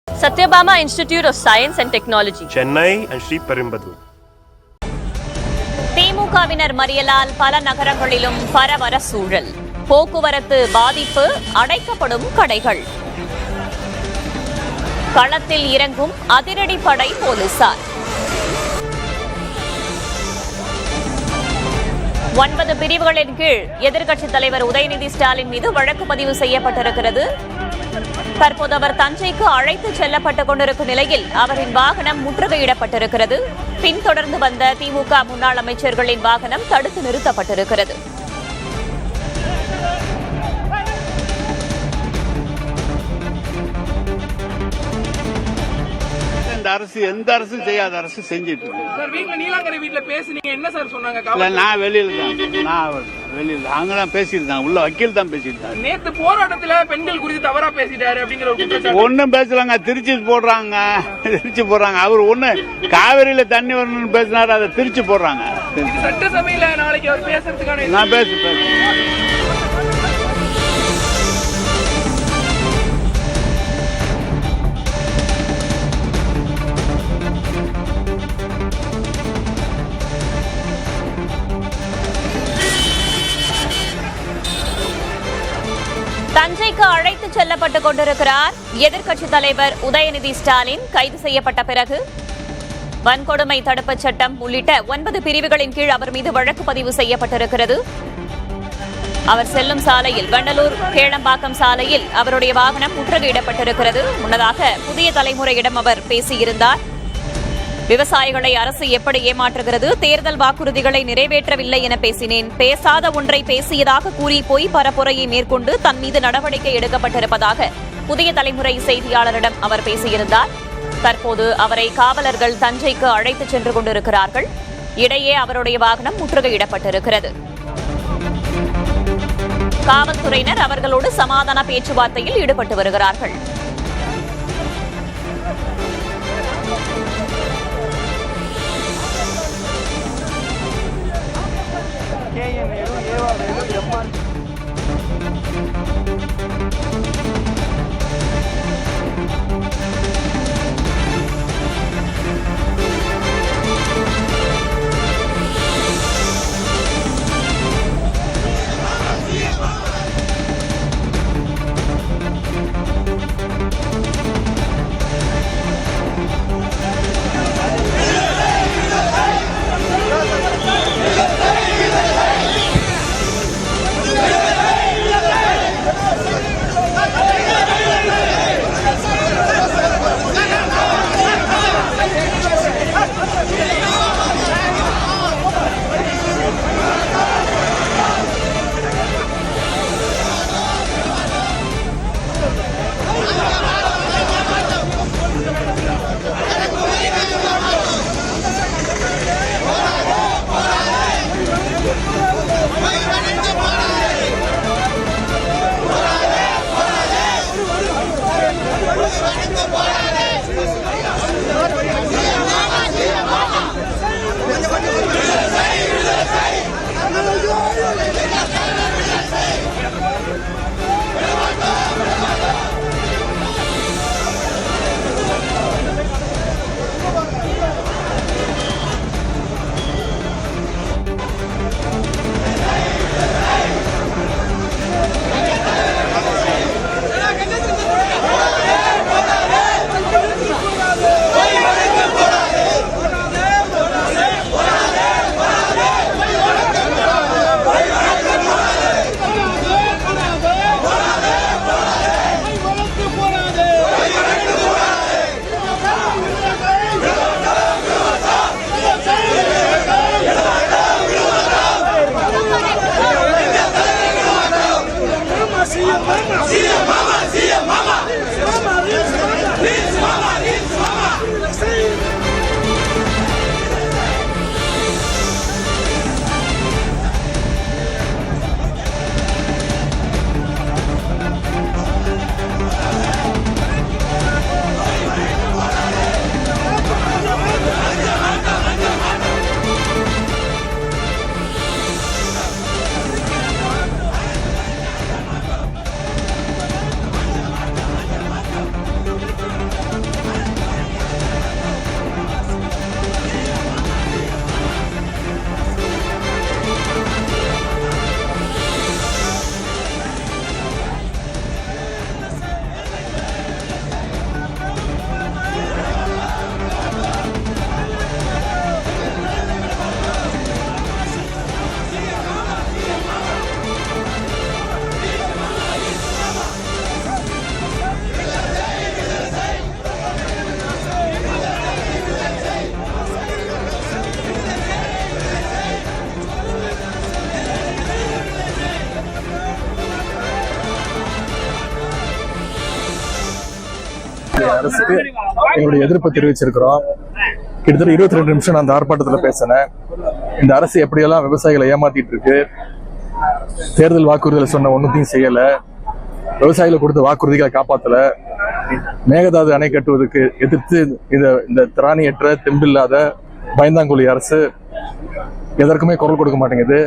Satyabama Institute of Science and Technology, Chennai and Sri Perumbudur. திமுகவினர் மறியலால் பல நகரங்களிலும் பரபர சூழல். போக்குவரத்து பாதிப்பு, அடைக்கப்படும் கடைகள். களத்தில் இறங்கும் அதிரடிப்படை போலீசார். 9 பிரிவுகளின் கீழ் எதிர்க்கட்சித் தலைவர் உதயநிதி ஸ்டாலின் மீது வழக்கு பதிவு செய்யப்பட்டிருக்கிறது. தற்போது அவர் தஞ்சைக்கு அழைத்துச் செல்லப்பட்டுக் கொண்டிருக்கும் நிலையில் அவரின் வாகனம் முற்றுகையிடப்பட்டிருக்கிறது. பின்தொடர்ந்து வந்த திமுக முன்னாள் அமைச்சர்களின் வாகனம் தடுத்து நிறுத்தப்பட்டிருக்கிறது. அரசு எந்த அரசு செய்யாத அரசு செஞ்சிட்டு நான் வெளியில அங்கதான் பேசியிருந்தாங்க, உள்ள வக்கீல் தான் பேசியிருந்தாங்க. நேத்து போராட்டத்துல பெண்கள் குறித்து தவறா பேசிட்டாரு அப்படிங்கிற ஒரு குற்றச்சாட்டு. ஒன்னும் பேசலாங்க, திருச்சி போடுறாங்க. அவர் ஒண்ணு காவிரியில தண்ணி வரணும்னு பேசினாரு, அதை திருச்சி போடுறாங்க. சட்டசபையில நாளைக்கு அவர் பேசுறதுக்கான நான் பேசுறேன். தஞ்சைக்கு அழைத்துச் செல்லப்பட்டுக் கொண்டிருக்கிறார் எதிர்க்கட்சித் தலைவர் உதயநிதி ஸ்டாலின். கைது செய்யப்பட்ட பிறகு வன்கொடுமை தடுப்புச் சட்டம் உள்ளிட்ட 9 பிரிவுகளின் கீழ் அவர் மீது வழக்கு பதிவு செய்யப்பட்டிருக்கிறது. அவர் செல்லும் சாலையில், வண்டலூர் கேளம்பாக்கம் சாலையில் அவருடைய வாகனம் முற்றுகையிடப்பட்டிருக்கிறது. முன்னதாக புதிய தலைமுறையிடம் அவர் பேசியிருந்தார். விவசாயிகளை அரசு எப்படி ஏமாற்றுகிறது, தேர்தல் வாக்குறுதிகளை நிறைவேற்றவில்லை என பேசினேன். பேசாத ஒன்றை பேசியதாக கூறி பொய் பரப்புரையை மேற்கொண்டு தன் மீது நடவடிக்கை எடுக்கப்பட்டிருப்பதாக புதிய தலைமுறை செய்தியாளரிடம் அவர் பேசியிருந்தார். தற்போது அவரை காவலர்கள் தஞ்சைக்கு அழைத்துச் சென்று கொண்டிருக்கிறார்கள். இடையே அவருடைய வாகனம் முற்றுகையிடப்பட்டிருக்கிறது. காவல்துறையினர் அவர்களோடு சமாதான பேச்சுவார்த்தையில் ஈடுபட்டு வருகிறார்கள். அரசுக்கு எங்களுடைய எதிர்ப்பை தெரிவிச்சிருக்கிறோம். கிட்டத்தட்ட 22 நிமிஷம் நான் அந்த ஆர்ப்பாட்டத்துல பேசினேன். இந்த அரசு எப்படியெல்லாம் விவசாயிகளை ஏமாத்திட்டு இருக்கு, தேர்தல் வாக்குறுதிகளை சொன்ன ஒன்றுத்தையும் செய்யல, விவசாயிகள் கொடுத்த வாக்குறுதிகளை காப்பாத்தல, மேகதாது அணை கட்டுவதற்கு எதிர்த்து இந்த திராணியற்ற தெம்பில்லாத பயந்தாங்குழி அரசு எதற்குமே குரல் கொடுக்க மாட்டேங்குது.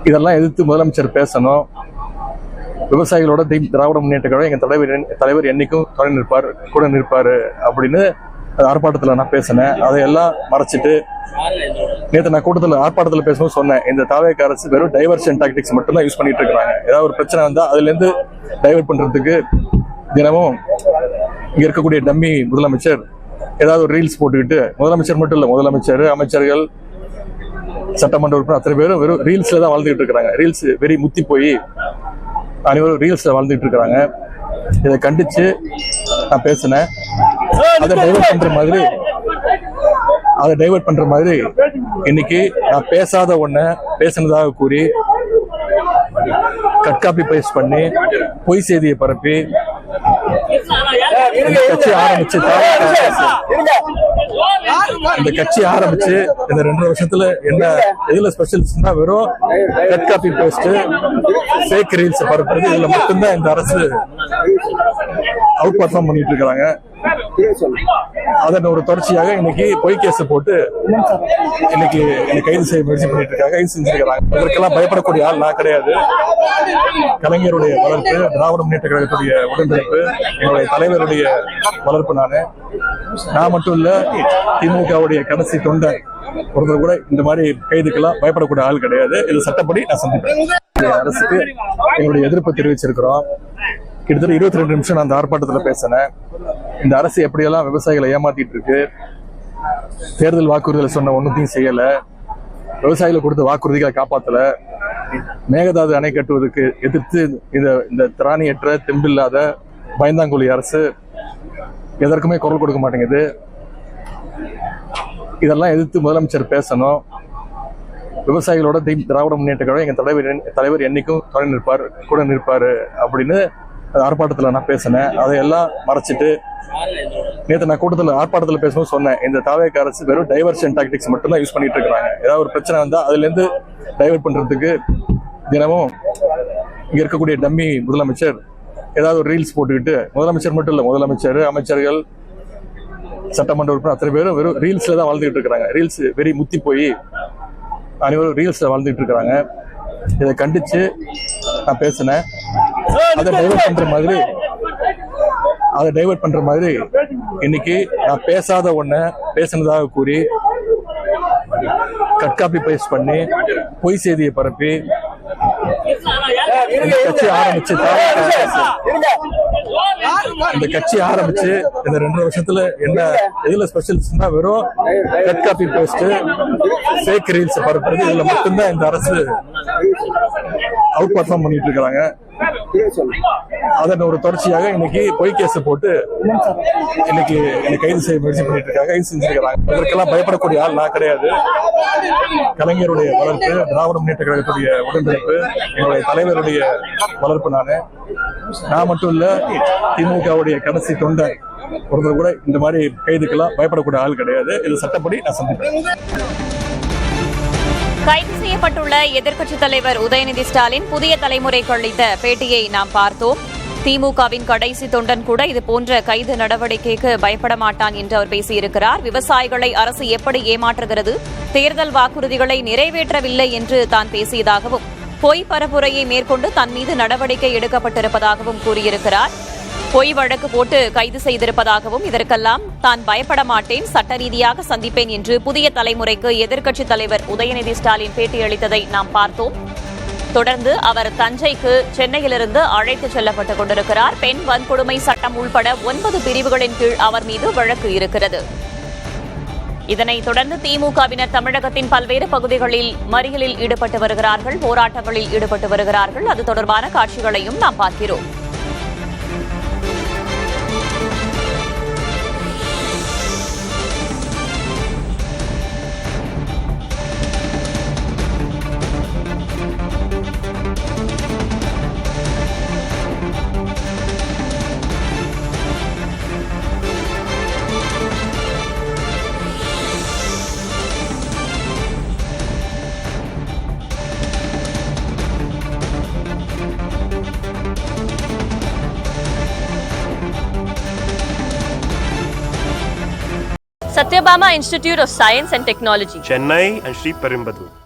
இதெல்லாம் எதிர்த்து முதலமைச்சர் பேசணும். விவசாயிகளோட திராவிட முன்னேற்ற கழகம் எங்க தலைவர் என்னைக்கும் துணை நிற்பார், கூட நிற்பாரு அப்படின்னு ஆர்ப்பாட்டத்துல நான் பேசினேன். அதையெல்லாம் மறைச்சிட்டு நேற்று நான் கூட்டத்தில் ஆர்ப்பாட்டத்தில் பேசும்போது சொன்னேன், இந்த தாவேக அரசு வெறும் டைவர்ஷன் டாக்டிக்ஸ் மட்டும் தான் யூஸ் பண்ணிட்டு இருக்காங்க. ஏதாவது ஒரு பிரச்சனை வந்தா அதுல இருந்து டைவர்ட் பண்றதுக்கு தினமும் இங்க இருக்கக்கூடிய டம்மி முதலமைச்சர் ஏதாவது ஒரு ரீல்ஸ் போட்டுக்கிட்டு, முதலமைச்சர் மட்டும் இல்ல, முதலமைச்சர், அமைச்சர்கள், சட்டமன்ற உறுப்பினர் அத்தனை பேரும் வெறும் ரீல்ஸ்ல தான் வாழ்ந்துகிட்டு இருக்காங்க. ரீல்ஸ் வெறி முத்தி போய் அனைவரும் ரீல்ஸ்ல வாழ்ந்துட்டு இருக்காங்க. இதை கண்டிச்சு நான் பேசினேன். அதை டைவர்ட் பண்ற மாதிரி இன்னைக்கு நான் பேசாத ஒண்ண பேசினதாக கூறி கட்காப்பி பேஸ்ட் பண்ணி பொய் செய்தியை பரப்பி இந்த கட்சி ஆரம்பிச்சு இந்த 2 வருஷத்துல என்ன எதுல ஸ்பெஷல்ஸ்னா வெறும் கட்காப்பி பேஸ்ட், ஃபேக் ரீல்ஸ் பரப்புறது, இதுல மட்டும்தான் இந்த அரசு அவுட் பர்ஃபார்ம் பண்ணிட்டு இருக்காங்க. அதன் ஒரு தொடர்ச்சியாக இன்னைக்கு பொய் கேஸ் போட்டு இன்னைக்கு என்னை கைது செய்ய முயற்சி பண்ணிட்டு இருக்காங்க, கைது செஞ்சிருக்கிறாங்க. இதற்கெல்லாம் பயப்படக்கூடிய ஆள் நான் கிடையாது. கலைஞருடைய வளர்ப்பு, திராவிட முன்னேற்ற கழகத்துடைய உடன்பிறப்பு, என்னுடைய தலைவருடைய வளர்ப்பு நான் மட்டும் இல்ல, திமுகவுடைய கடைசி தொண்டை ஒருத்தர் கூட இந்த மாதிரி கைதுக்கெல்லாம் பயப்படக்கூடிய ஆள் கிடையாது. இது சட்டப்படி நான் சந்திப்பேன். அரசுக்கு எங்களுடைய எதிர்ப்பை தெரிவிச்சிருக்கிறோம். கிட்டத்தட்ட 22 நிமிஷம் நான் அந்த ஆர்ப்பாட்டத்துல பேசினேன். இந்த அரசு எப்படியெல்லாம் விவசாயிகளை ஏமாத்திட்டு இருக்கு, தேர்தல் வாக்குறுதிகளை சொன்ன ஒன்றுத்தையும் செய்யல, விவசாயிகள் கொடுத்த வாக்குறுதிகளை காப்பாத்தல, மேகதாது அணை கட்டுவதற்கு எதிர்த்து இந்த திராணியற்ற தெம்பில்லாத பயந்தாங்குழி அரசு எதற்குமே குரல் கொடுக்க மாட்டேங்குது. இதெல்லாம் எதிர்த்து முதலமைச்சர் பேசணும். விவசாயிகளோட திராவிட முன்னேற்ற கழகம் எங்க தலைவர் என்னைக்கும் துணை நிற்பார், கூட நிற்பாரு அப்படின்னு ஆர்ப்பாட்டத்துல நான் பேசினேன். அதையெல்லாம் மறைச்சிட்டு நேற்று நான் கூட்டத்தில் ஆர்ப்பாட்டத்தில் பேசும்போது சொன்னேன், இந்த தாவேக அரசு வெறும் டைவர்ஷன் டாக்டிக்ஸ் மட்டும் தான் யூஸ் பண்ணிட்டு இருக்காங்க. ஏதாவது ஒரு பிரச்சனை வந்தா அதுல இருந்து டைவர்ட் பண்றதுக்கு தினமும் இங்க இருக்கக்கூடிய டம்மி முதலமைச்சர் ஏதாவது ஒரு ரீல்ஸ் போட்டுக்கிட்டு, முதலமைச்சர் மட்டும் இல்ல, முதலமைச்சர், அமைச்சர்கள், சட்டமன்ற உறுப்பினர் அத்தனை பேரும் வெறும் ரீல்ஸ்ல தான் வாழ்ந்துகிட்டு இருக்காங்க. ரீல்ஸ் வெறி முத்தி போய் அனைவரும் ரீல்ஸ்ல வாழ்ந்துட்டு இருக்காங்க. இதை கண்டிச்சு நான் பேசினேன். அதை டைவர்ட் பண்ற மாதிரி இன்னைக்கு நான் பேசாத ஒண்ண பேசினதாக கூறி கட்காப்பி பேஸ்ட் பண்ணி பொய் செய்தியை பரப்பி இந்த கட்சி ஆரம்பிச்சு இந்த 2 வருஷத்துல என்ன எதுல ஸ்பெஷல்ஸ்னா வெறும் கட்காப்பி பேஸ்ட், ஃபேக் ரீல்ஸ் பரப்புறது, இதுல மட்டும்தான் இந்த அரசு அவுட் பர்ஃபார்ம் பண்ணிட்டு இருக்காங்க. அதன் ஒரு தொடர்ச்சியாக இன்னைக்கு பொய் கேஸ் போட்டு இன்னைக்கு என்னை கைது செய்ய முயற்சி பண்ணிட்டு இருக்காங்க, கைது செஞ்சிருக்கிறாங்க. இதற்கெல்லாம் பயப்படக்கூடிய ஆள் நான் கிடையாது. கலைஞருடைய வளர்ப்பு, திராவிட முன்னேற்ற கழகத்துடைய உடன்பிறப்பு, என்னுடைய தலைவருடைய வளர்ப்பு நான் மட்டும் இல்ல, திமுகவுடைய கடைசி தொண்டை ஒருத்தர் கூட இந்த மாதிரி கைதுக்கெல்லாம் பயப்படக்கூடிய ஆள் கிடையாது. இது சட்டப்படி நான் சந்திப்பேன். கைது செய்யப்பட்டுள்ள எதிர்க்கட்சித் தலைவர் உதயநிதி ஸ்டாலின் புதிய தலைமுறைக்கு அளித்த பேட்டியை நாம் பார்த்தோம். திமுகவின் கடைசி தொண்டன் கூட இதுபோன்ற கைது நடவடிக்கைக்கு பயப்பட மாட்டான் என்று அவர் பேசியிருக்கிறார். விவசாயிகளை அரசு எப்படி ஏமாற்றுகிறது, தேர்தல் வாக்குறுதிகளை நிறைவேற்றவில்லை என்று தான் பேசியதாகவும், பொய் பரப்புரையை மேற்கொண்டு தன் மீது நடவடிக்கை எடுக்கப்பட்டிருப்பதாகவும் கூறியிருக்கிறார். பொய் வழக்கு போட்டு கைது செய்திருப்பதாகவும், இதற்கெல்லாம் தான் பயப்பட மாட்டேன், சட்ட ரீதியாக சந்திப்பேன் என்று புதிய தலைமுறைக்கு எதிர்க்கட்சித் தலைவர் உதயநிதி ஸ்டாலின் பேட்டியளித்ததை நாம் பார்த்தோம். தொடர்ந்து அவர் தஞ்சைக்கு சென்னையிலிருந்து அழைத்துச் செல்லப்பட்டுக் கொண்டிருக்கிறார். பெண் வன்கொடுமை சட்டம் உள்பட 9 பிரிவுகளின் கீழ் அவர் மீது வழக்கு இருக்கிறது. இதனைத் தொடர்ந்து திமுகவினர் தமிழகத்தின் பல்வேறு பகுதிகளில் மறியலில் ஈடுபட்டு வருகிறார்கள், போராட்டங்களில் ஈடுபட்டு வருகிறார்கள். அது தொடர்பான காட்சிகளையும் நாம் பார்க்கிறோம். Satyabama Institute of Science and Technology. Chennai and Sri Perumbudur.